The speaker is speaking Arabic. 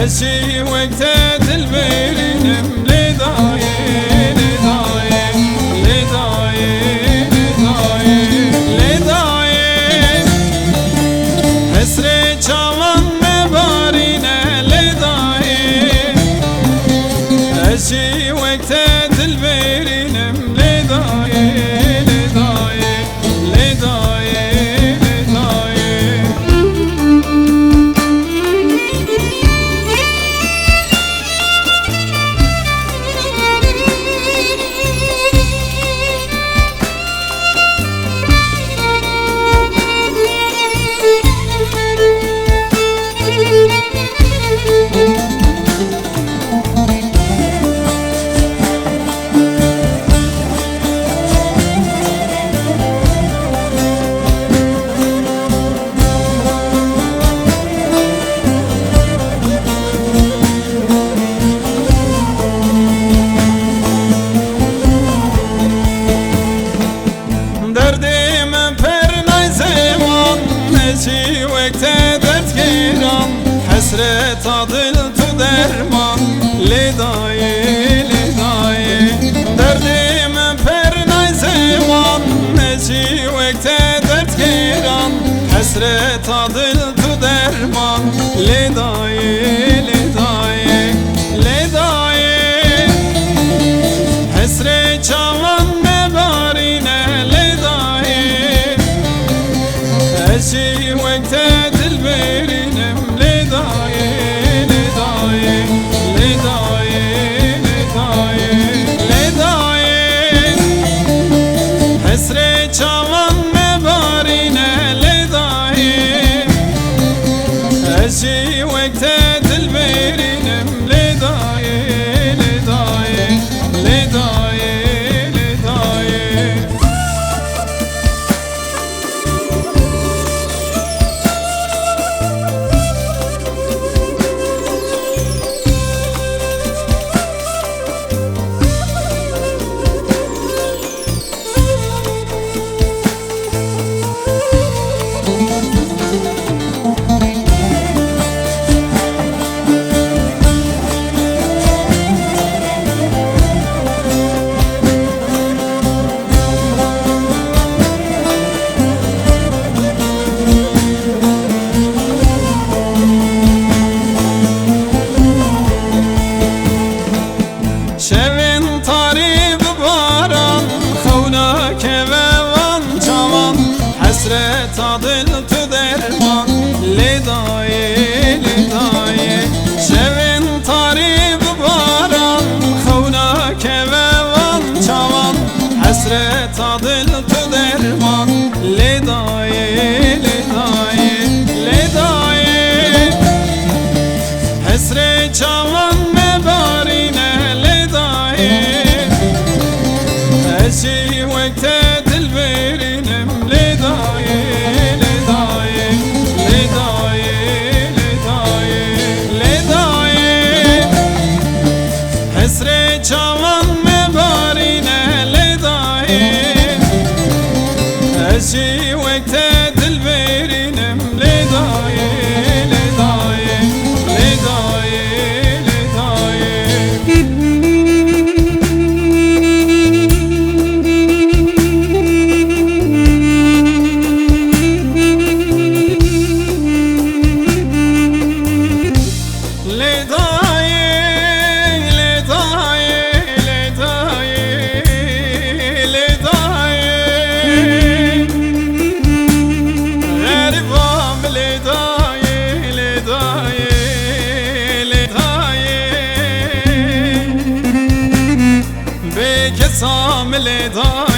هالشي وقته دلبرينم لداي لداي لداي لداي لداي حسري چاوان مبارينه لداي هالشي وقته دلبرينم لداي لداي لداي هالشي وقته درد گیرم حسرت دل تو درمان لدای لدای دردی من پر نای زمان هالشي وقته درد گیرم حسرت دل تو درمان لدای لدای لدای حسرت چاوان مبارینه لدای هالشي وقته دلبرينم لداي لداي لداي لداي لداي حسري چاوان مبارينه لداي هالشي وقته دلبرينم لداي لداي لداي شوین تاری بباران خونک و وان چاوان حسرت دل تو درمان لدای لدای شوین تاری بباران خونک و وان چاوان حسرت دل تو درمان لدای لدای لدای حسرت چاوان مبارینه هالشي وقته دلبرينم لداي لداي لداي لداي لداي حسري چاوان مبارينه لداي هالشي وقته دلبرينم لداي لداي لداي بکسام لدای